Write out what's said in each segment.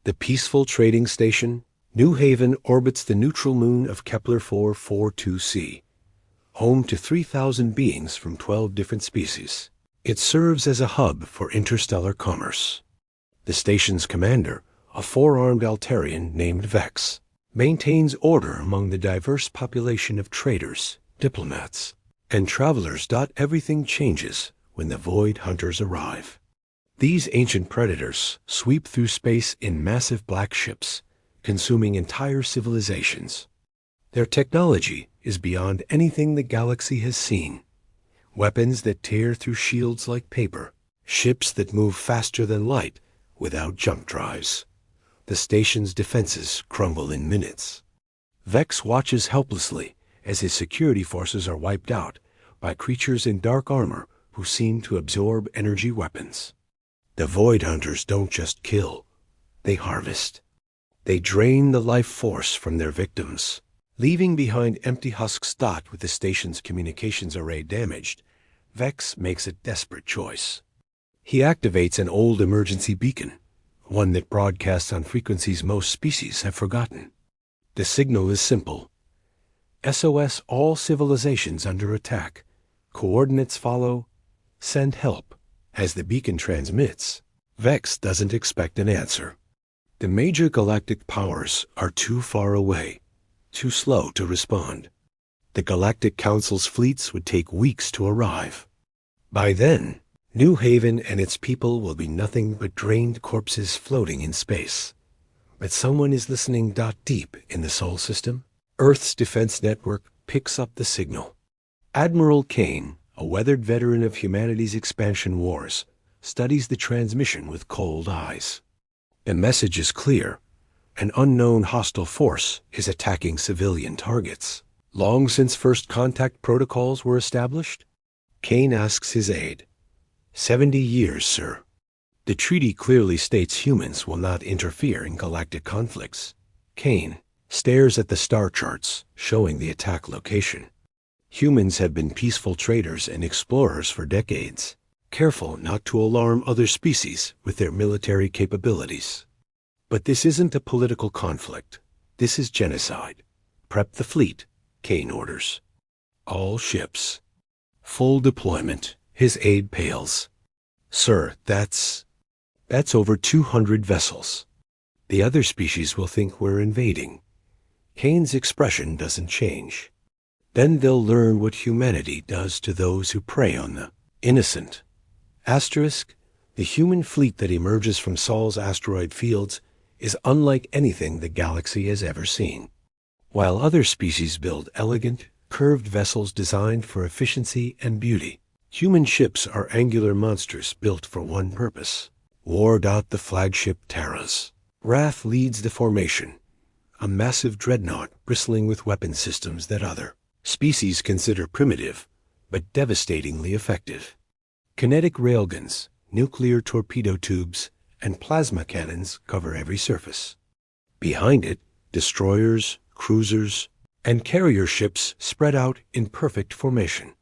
The peaceful trading station, New Haven, orbits the neutral moon of Kepler 442c, home to 3,000 beings from 12 different species. It serves as a hub for interstellar commerce. The station's commander, a four-armed Altarian named Vex, maintains order among the diverse population of traders, diplomats, and travelers. Everything changes when the Void Hunters arrive. These ancient predators sweep through space in massive black ships, consuming entire civilizations. Their technology is beyond anything the galaxy has seen. Weapons that tear through shields like paper, ships that move faster than light without jump drives. The station's defenses crumble in minutes. Vex watches helplessly as his security forces are wiped out by creatures in dark armor who seem to absorb energy weapons. The Void Hunters don't just kill, they harvest. They drain the life force from their victims. Leaving behind empty husks. With the station's communications array damaged, Vex makes a desperate choice. He activates an old emergency beacon, one that broadcasts on frequencies most species have forgotten. The signal is simple. SOS, all civilizations under attack. Coordinates follow. Send help. As the beacon transmits, Vex doesn't expect an answer. The major galactic powers are too far away, too slow to respond. The Galactic Council's fleets would take weeks to arrive. By then, New Haven and its people will be nothing but drained corpses floating in space. But someone is listening. Deep in the Sol system, Earth's defense network picks up the signal. Admiral Kane, a weathered veteran of humanity's expansion wars, studies the transmission with cold eyes. The message is clear. An unknown hostile force is attacking civilian targets. Long since first contact protocols were established, Kane asks his aide. 70 years, sir. The treaty clearly states humans will not interfere in galactic conflicts. Kane stares at the star charts showing the attack location. Humans have been peaceful traders and explorers for decades, careful not to alarm other species with their military capabilities. But this isn't a political conflict. This is genocide. Prep the fleet, Kane orders. All ships. Full deployment. His aide pales. Sir, that's over 200 vessels. The other species will think we're invading. Kane's expression doesn't change. Then they'll learn what humanity does to those who prey on the innocent. Asterisk, the human fleet that emerges from Sol's asteroid fields is unlike anything the galaxy has ever seen. While other species build elegant, curved vessels designed for efficiency and beauty, human ships are angular monsters built for one purpose: ward out the flagship Terras. Wrath leads the formation, a massive dreadnought bristling with weapon systems that other species consider primitive, but devastatingly effective. Kinetic railguns, nuclear torpedo tubes, and plasma cannons cover every surface. Behind it, destroyers, cruisers, and carrier ships spread out in perfect formation.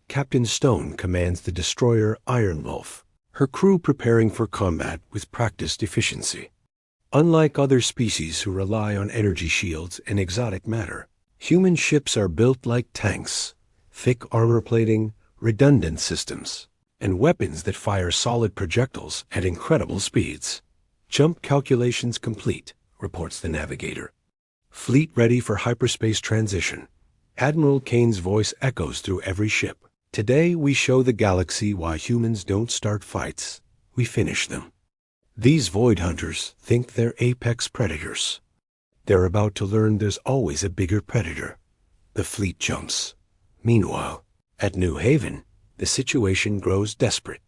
Captain Stone commands the destroyer Iron Wolf, her crew preparing for combat with practiced efficiency. Unlike other species who rely on energy shields and exotic matter, human ships are built like tanks, thick armor plating, redundant systems, and weapons that fire solid projectiles at incredible speeds. Jump calculations complete, reports the navigator. Fleet ready for hyperspace transition. Admiral Kane's voice echoes through every ship. Today we show the galaxy why humans don't start fights, we finish them. These Void Hunters think they're apex predators. They're about to learn there's always a bigger predator. The fleet jumps. Meanwhile, at New Haven, the situation grows desperate.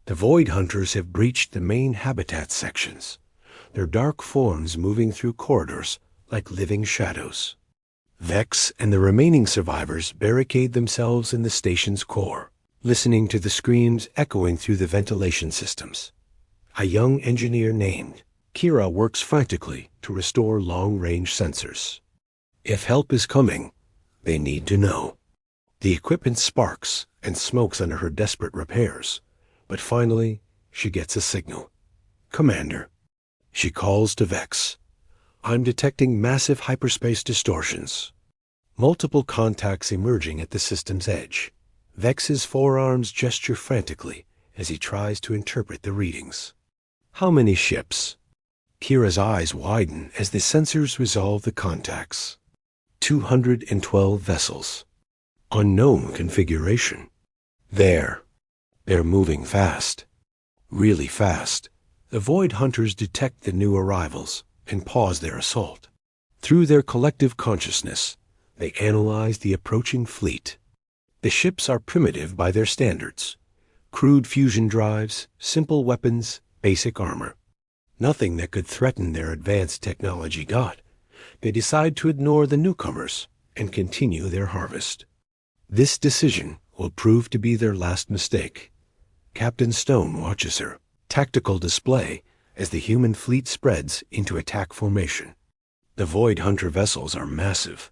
The Void Hunters have breached the main habitat sections, their dark forms moving through corridors like living shadows. Vex and the remaining survivors barricade themselves in the station's core, listening to the screams echoing through the ventilation systems. A young engineer named Kira works frantically to restore long-range sensors. If help is coming, they need to know. The equipment sparks and smokes under her desperate repairs, but finally she gets a signal. Commander. She calls to Vex. I'm detecting massive hyperspace distortions. Multiple contacts emerging at the system's edge. Vex's forearms gesture frantically as he tries to interpret the readings. How many ships? Kira's eyes widen as the sensors resolve the contacts. 212 vessels. Unknown configuration. They're moving fast. Really fast. The Void Hunters detect the new arrivals and pause their assault. Through their collective consciousness, they analyze the approaching fleet. The ships are primitive by their standards. Crude fusion drives, simple weapons, basic armor. Nothing that could threaten their advanced technology got. They decide to ignore the newcomers and continue their harvest. This decision will prove to be their last mistake. Captain Stone watches her, tactical display, as the human fleet spreads into attack formation. The Void Hunter vessels are massive,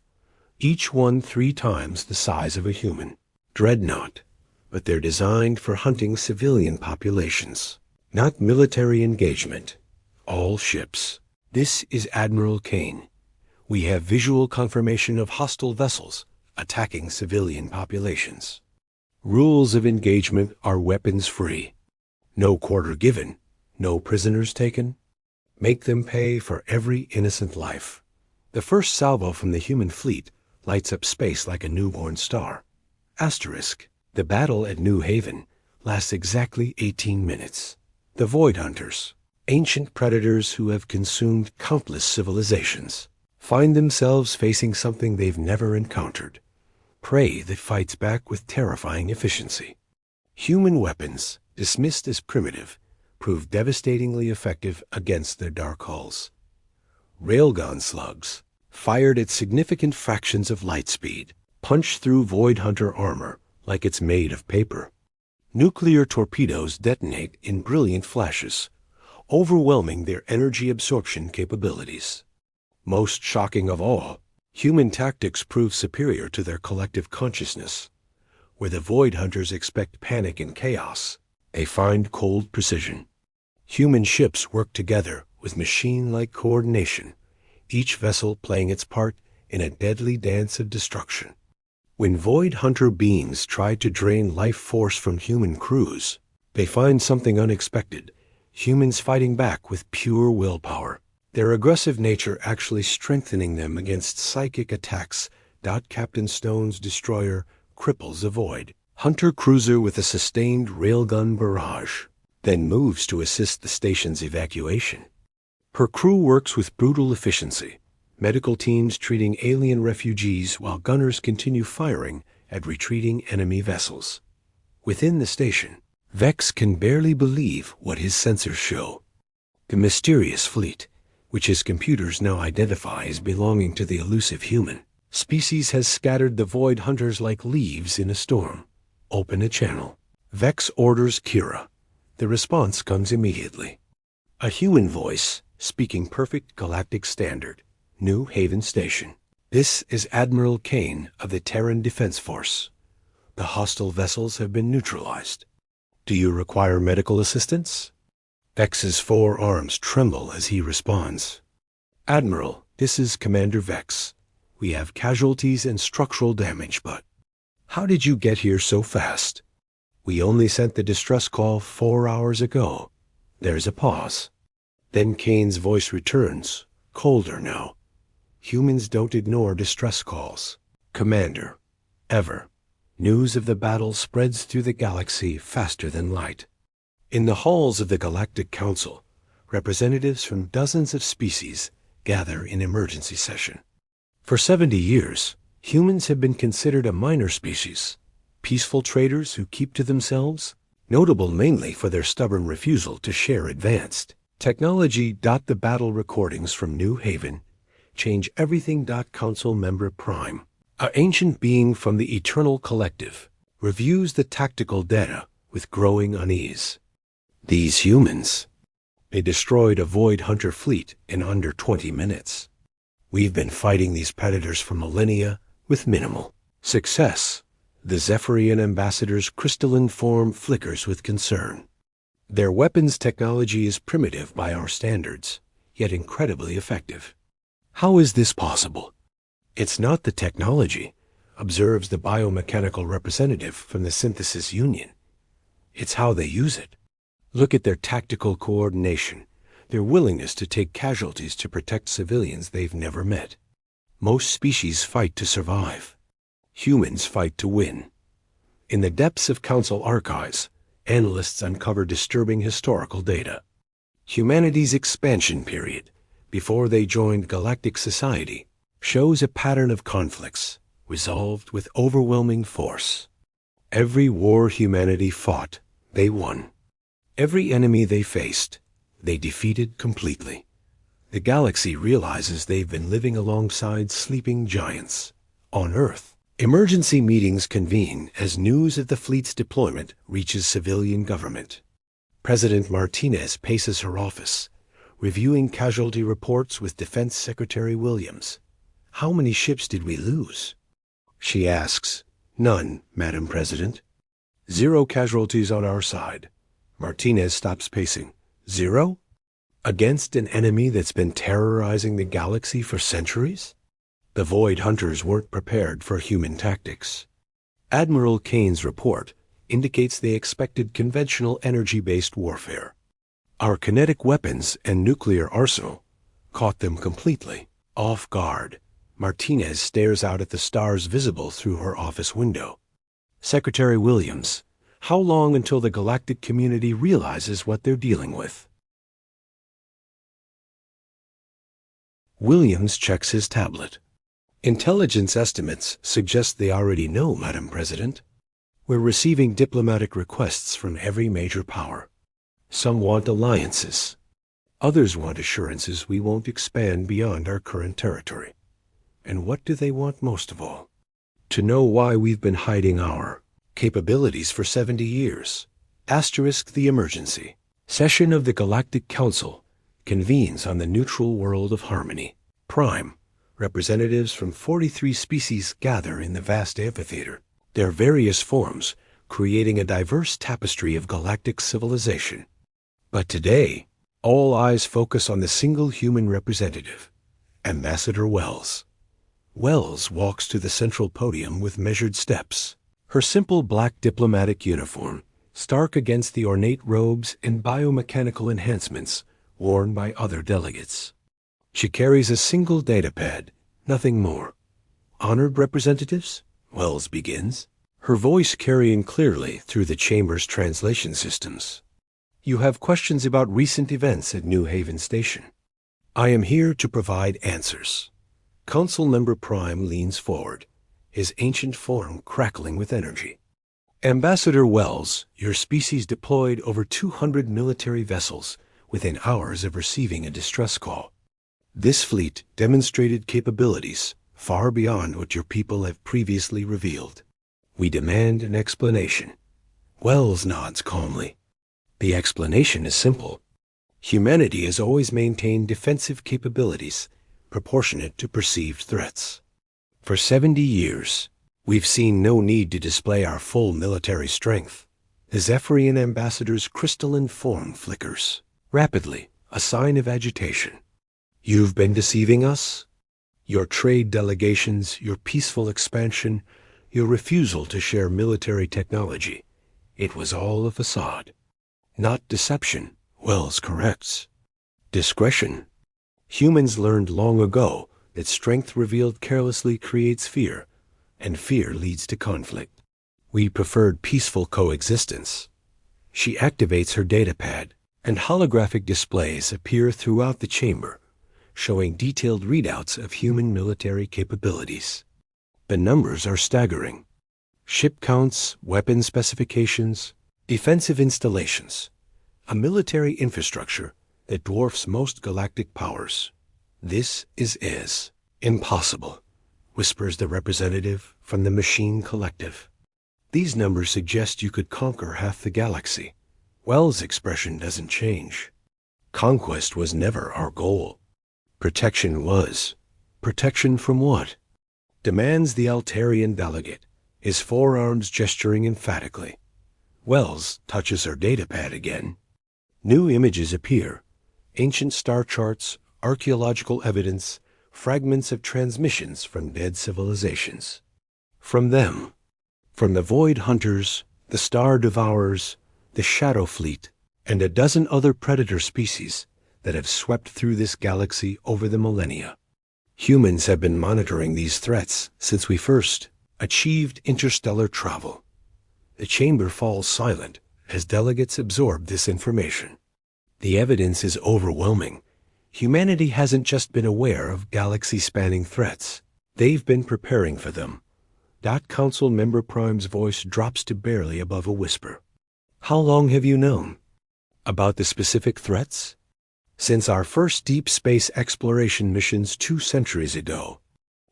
each one 3 times the size of a human. Dreadnought, but they're designed for hunting civilian populations, not military engagement. All ships. This is Admiral Kane. We have visual confirmation of hostile vessels attacking civilian populations. Rules of engagement are weapons-free. No quarter given, no prisoners taken. Make them pay for every innocent life. The first salvo from the human fleet lights up space like a newborn star. Asterisk. The battle at New Haven lasts exactly 18 minutes. The Void Hunters, ancient predators who have consumed countless civilizations, find themselves facing something they've never encountered. Prey that fights back with terrifying efficiency. Human weapons, dismissed as primitive, prove devastatingly effective against their dark hulls. Railgun slugs, fired at significant fractions of light speed, punch through Void Hunter armor like it's made of paper. Nuclear torpedoes detonate in brilliant flashes, overwhelming their energy absorption capabilities. Most shocking of all, human tactics prove superior to their collective consciousness. Where the Void Hunters expect panic and chaos, they find cold precision. Human ships work together with machine-like coordination, each vessel playing its part in a deadly dance of destruction. When Void Hunter beams try to drain life force from human crews, they find something unexpected, humans fighting back with pure willpower. Their aggressive nature actually strengthening them against psychic attacks. Captain Stone's destroyer cripples the Void Hunter cruiser with a sustained railgun barrage, then moves to assist the station's evacuation. Her crew works with brutal efficiency, medical teams treating alien refugees while gunners continue firing at retreating enemy vessels. Within the station, Vex can barely believe what his sensors show. The mysterious fleet, which his computers now identify as belonging to the elusive human species, has scattered the Void Hunters like leaves in a storm. Open a channel. Vex orders Kira. The response comes immediately. A human voice, speaking perfect galactic standard. New Haven Station. This is Admiral Kane of the Terran Defense Force. The hostile vessels have been neutralized. Do you require medical assistance? Vex's 4 arms tremble as he responds. Admiral, this is Commander Vex. We have casualties and structural damage, but how did you get here so fast? We only sent the distress call 4 hours ago. There's a pause. Then Kane's voice returns, colder now. Humans don't ignore distress calls. Commander, ever. News of the battle spreads through the galaxy faster than light. In the halls of the Galactic Council, representatives from dozens of species gather in emergency session. For 70 years, humans have been considered a minor species, peaceful traders who keep to themselves, notable mainly for their stubborn refusal to share advanced technology. The battle recordings from New Haven change everything. Council Member Prime, an ancient being from the Eternal Collective, reviews the tactical data with growing unease. These humans, they destroyed a Void Hunter fleet in under 20 minutes. We've been fighting these predators for millennia with minimal success. The Zephyrian ambassador's crystalline form flickers with concern. Their weapons technology is primitive by our standards, yet incredibly effective. How is this possible? It's not the technology, observes the biomechanical representative from the Synthesis Union. It's how they use it. Look at their tactical coordination, their willingness to take casualties to protect civilians they've never met. Most species fight to survive. Humans fight to win. In the depths of Council archives, analysts uncover disturbing historical data. Humanity's expansion period, before they joined galactic society, shows a pattern of conflicts, resolved with overwhelming force. Every war humanity fought, they won. Every enemy they faced, they defeated completely. The galaxy realizes they've been living alongside sleeping giants. On Earth, emergency meetings convene as news of the fleet's deployment reaches civilian government. President Martinez paces her office, reviewing casualty reports with Defense Secretary Williams. How many ships did we lose? She asks. None, Madam President. 0 casualties on our side. Martinez stops pacing. 0? Against an enemy that's been terrorizing the galaxy for centuries? The Void Hunters weren't prepared for human tactics. Admiral Kane's report indicates they expected conventional energy-based warfare. Our kinetic weapons and nuclear arsenal caught them completely off guard. Martinez stares out at the stars visible through her office window. Secretary Williams, how long until the galactic community realizes what they're dealing with? Williams checks his tablet. Intelligence estimates suggest they already know, Madam President. We're receiving diplomatic requests from every major power. Some want alliances. Others want assurances we won't expand beyond our current territory. And what do they want most of all? To know why we've been hiding our capabilities for 70 years. Asterisk the emergency. Session of the Galactic Council convenes on the neutral world of Harmony. Prime. Representatives from 43 species gather in the vast amphitheater, their various forms creating a diverse tapestry of galactic civilization. But today, all eyes focus on the single human representative, Ambassador Wells. Wells walks to the central podium with measured steps, her simple black diplomatic uniform stark against the ornate robes and biomechanical enhancements worn by other delegates. She carries a single datapad, nothing more. Honored representatives? Wells begins, her voice carrying clearly through the chamber's translation systems. You have questions about recent events at New Haven Station. I am here to provide answers. Council Member Prime leans forward, his ancient form crackling with energy. Ambassador Wells, your species deployed over 200 military vessels within hours of receiving a distress call. This fleet demonstrated capabilities far beyond what your people have previously revealed. We demand an explanation. Wells nods calmly. The explanation is simple. Humanity has always maintained defensive capabilities proportionate to perceived threats. For 70 years, we've seen no need to display our full military strength. The Zephyrian ambassador's crystalline form flickers rapidly, a sign of agitation. You've been deceiving us? Your trade delegations, your peaceful expansion, your refusal to share military technology. It was all a facade. Not deception, Wells corrects. Discretion. Humans learned long ago that strength revealed carelessly creates fear, and fear leads to conflict. We preferred peaceful coexistence. She activates her datapad, and holographic displays appear throughout the chamber, showing detailed readouts of human military capabilities. The numbers are staggering. Ship counts, weapon specifications, defensive installations, a military infrastructure that dwarfs most galactic powers. This is impossible, whispers the representative from the Machine Collective. These numbers suggest you could conquer half the galaxy. Wells' expression doesn't change. Conquest was never our goal. Protection was. Protection from what? Demands the Altarian delegate, his forearms gesturing emphatically. Wells touches her datapad again. New images appear. Ancient star charts, archaeological evidence, fragments of transmissions from dead civilizations. From them, from the Void Hunters, the Star Devourers, the Shadow Fleet, and a dozen other predator species that have swept through this galaxy over the millennia. Humans have been monitoring these threats since we first achieved interstellar travel. The chamber falls silent as delegates absorb this information. The evidence is overwhelming. Humanity hasn't just been aware of galaxy-spanning threats. They've been preparing for them. Council Member Prime's voice drops to barely above a whisper. How long have you known about the specific threats? Since our first deep space exploration missions 2 centuries ago.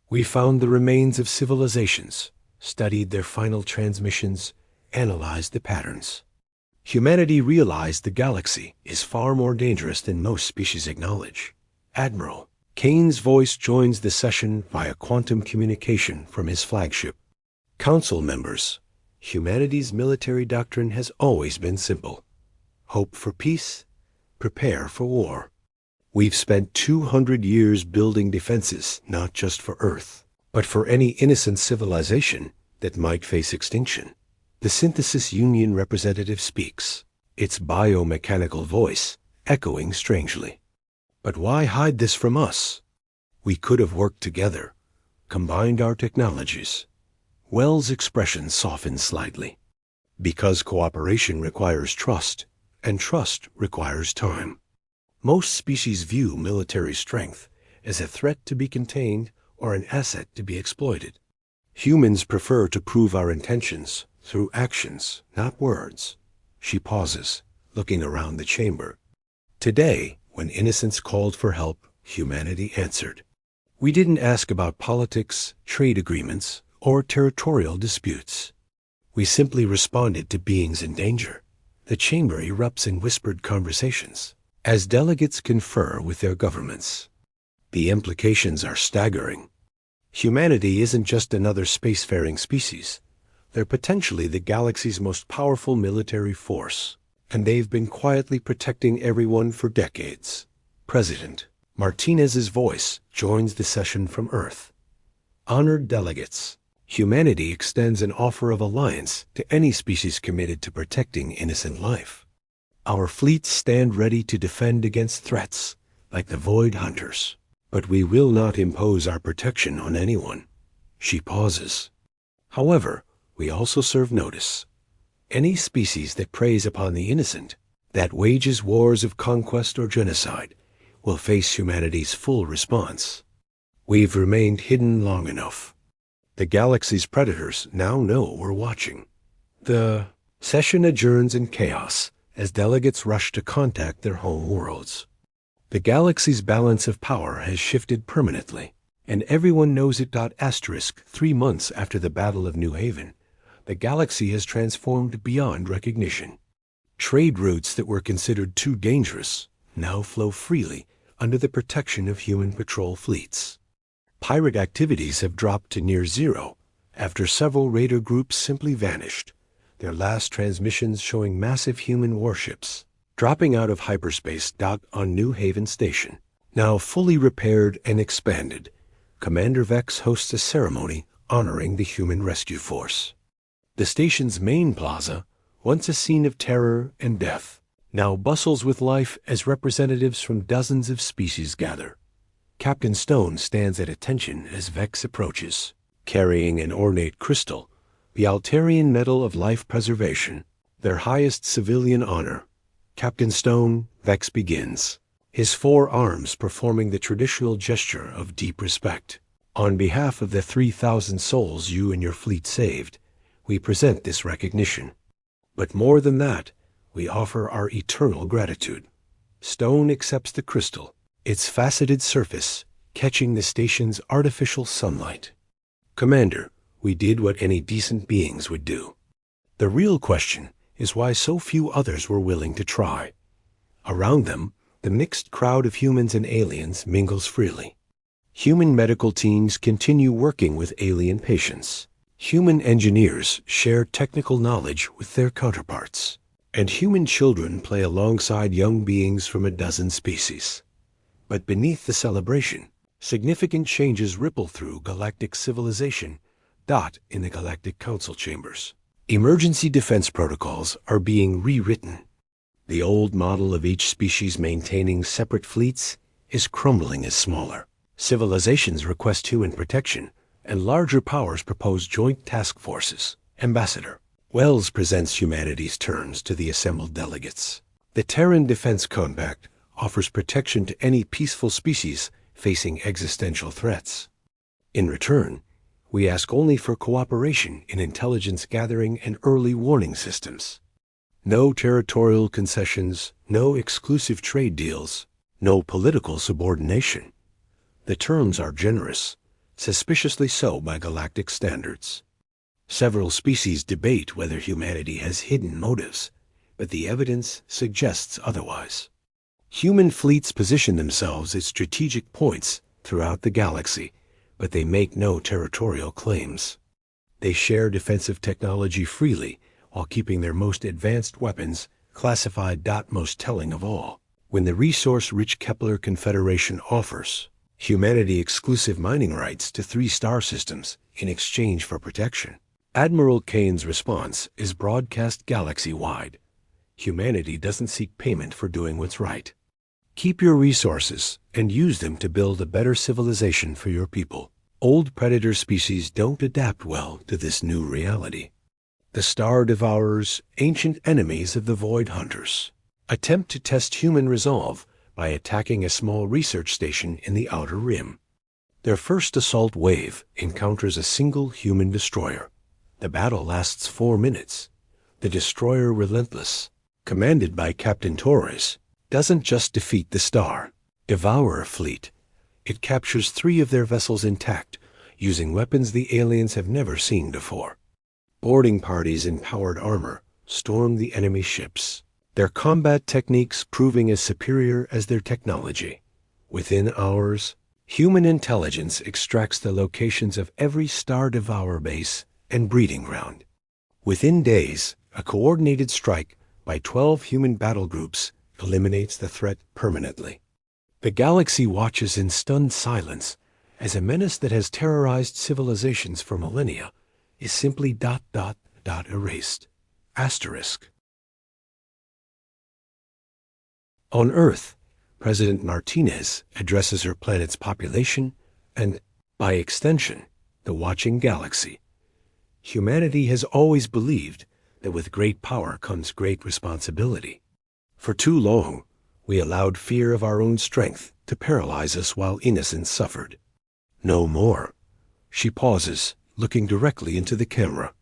We found the remains of civilizations, studied their final transmissions, analyzed the patterns. Humanity realized the galaxy is far more dangerous than most species acknowledge. Admiral Kane's voice joins the session via quantum communication from his flagship. Council members, humanity's military doctrine has always been simple. Hope for peace, prepare for war. We've spent 200 years building defenses, not just for Earth, but for any innocent civilization that might face extinction. The Synthesis Union representative speaks, its biomechanical voice echoing strangely. But why hide this from us? We could have worked together, combined our technologies. Wells' expression softened slightly. Because cooperation requires trust, and trust requires time. Most species view military strength as a threat to be contained or an asset to be exploited. Humans prefer to prove our intentions through actions, not words. She pauses, looking around the chamber. Today, when innocence called for help, humanity answered. We didn't ask about politics, trade agreements, or territorial disputes. We simply responded to beings in danger. The chamber erupts in whispered conversations as delegates confer with their governments. The implications are staggering. Humanity isn't just another spacefaring species. They're potentially the galaxy's most powerful military force, and they've been quietly protecting everyone for decades. President Martinez's voice joins the session from Earth. Honored delegates, humanity extends an offer of alliance to any species committed to protecting innocent life. Our fleets stand ready to defend against threats like the Void Hunters, but we will not impose our protection on anyone. She pauses. However, we also serve notice. Any species that preys upon the innocent, that wages wars of conquest or genocide, will face humanity's full response. We've remained hidden long enough. The galaxy's predators now know we're watching. The session adjourns in chaos as delegates rush to contact their home worlds. The galaxy's balance of power has shifted permanently, and everyone knows it. 3 months after the Battle of New Haven, the galaxy has transformed beyond recognition. Trade routes that were considered too dangerous now flow freely under the protection of human patrol fleets. Pirate activities have dropped to near zero after several raider groups simply vanished, their last transmissions showing massive human warships dropping out of hyperspace docked on New Haven Station. Now fully repaired and expanded, Commander Vex hosts a ceremony honoring the human rescue force. The station's main plaza, once a scene of terror and death, now bustles with life as representatives from dozens of species gather. Captain Stone stands at attention as Vex approaches, carrying an ornate crystal, the Altarian Medal of Life Preservation, their highest civilian honor. Captain Stone, Vex begins, his 4 arms performing the traditional gesture of deep respect. On behalf of the 3,000 souls you and your fleet saved, we present this recognition. But more than that, we offer our eternal gratitude. Stone accepts the crystal, its faceted surface catching the station's artificial sunlight. Commander, we did what any decent beings would do. The real question is why so few others were willing to try. Around them, the mixed crowd of humans and aliens mingles freely. Human medical teams continue working with alien patients. Human engineers share technical knowledge with their counterparts. And human children play alongside young beings from a dozen species. But beneath the celebration, significant changes ripple through galactic civilization. In the Galactic Council chambers, emergency defense protocols are being rewritten. The old model of each species maintaining separate fleets is crumbling as smaller. Civilizations request human protection, and larger powers propose joint task forces. Ambassador Wells presents humanity's terms to the assembled delegates. The Terran Defense Compact offers protection to any peaceful species facing existential threats. In return, we ask only for cooperation in intelligence gathering and early warning systems. No territorial concessions, no exclusive trade deals, no political subordination. The terms are generous, suspiciously so by galactic standards. Several species debate whether humanity has hidden motives, but the evidence suggests otherwise. Human fleets position themselves at strategic points throughout the galaxy, but they make no territorial claims. They share defensive technology freely while keeping their most advanced weapons classified. Most telling of all, when the resource-rich Kepler Confederation offers humanity-exclusive mining rights to 3 star systems in exchange for protection, Admiral Kane's response is broadcast galaxy-wide. Humanity doesn't seek payment for doing what's right. Keep your resources and use them to build a better civilization for your people. Old predator species don't adapt well to this new reality. The Star Devourers, ancient enemies of the Void Hunters, attempt to test human resolve by attacking a small research station in the Outer Rim. Their first assault wave encounters a single human destroyer. The battle lasts 4 minutes. The destroyer Relentless, commanded by Captain Torres, doesn't just defeat the Star Devourer fleet. It captures 3 of their vessels intact, using weapons the aliens have never seen before. Boarding parties in powered armor storm the enemy ships, their combat techniques proving as superior as their technology. Within hours, human intelligence extracts the locations of every Star Devourer base and breeding ground. Within days, a coordinated strike by 12 human battle groups eliminates the threat permanently. The galaxy watches in stunned silence as a menace that has terrorized civilizations for millennia is simply ... erased. Asterisk. On Earth, President Martinez addresses her planet's population and, by extension, the watching galaxy. Humanity has always believed that with great power comes great responsibility. For too long, we allowed fear of our own strength to paralyze us while innocence suffered. No more. She pauses, looking directly into the camera.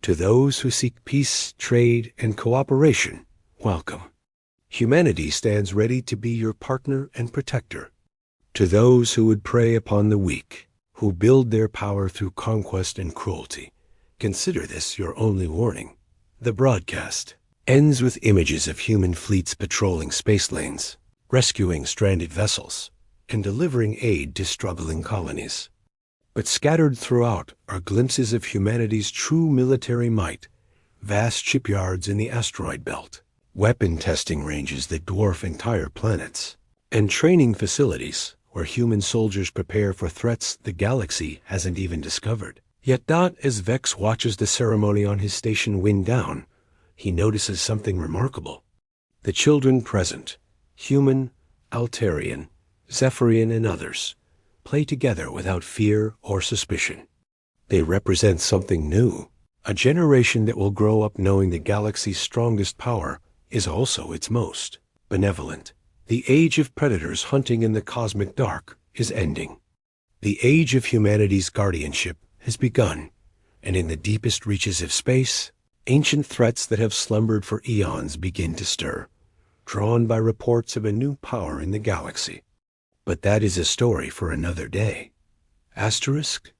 To those who seek peace, trade, and cooperation, welcome. Humanity stands ready to be your partner and protector. To those who would prey upon the weak, who build their power through conquest and cruelty, consider this your only warning. The broadcast ends with images of human fleets patrolling space lanes, rescuing stranded vessels, and delivering aid to struggling colonies. But scattered throughout are glimpses of humanity's true military might, vast shipyards in the asteroid belt, weapon testing ranges that dwarf entire planets, and training facilities where human soldiers prepare for threats the galaxy hasn't even discovered. Yet as Vex watches the ceremony on his station wind down, he notices something remarkable. The children present, human, Altarian, Zephyrian, and others, play together without fear or suspicion. They represent something new, a generation that will grow up knowing the galaxy's strongest power is also its most benevolent. The age of predators hunting in the cosmic dark is ending. The age of humanity's guardianship has begun, and in the deepest reaches of space, ancient threats that have slumbered for eons begin to stir, drawn by reports of a new power in the galaxy. But that is a story for another day. Asterisk.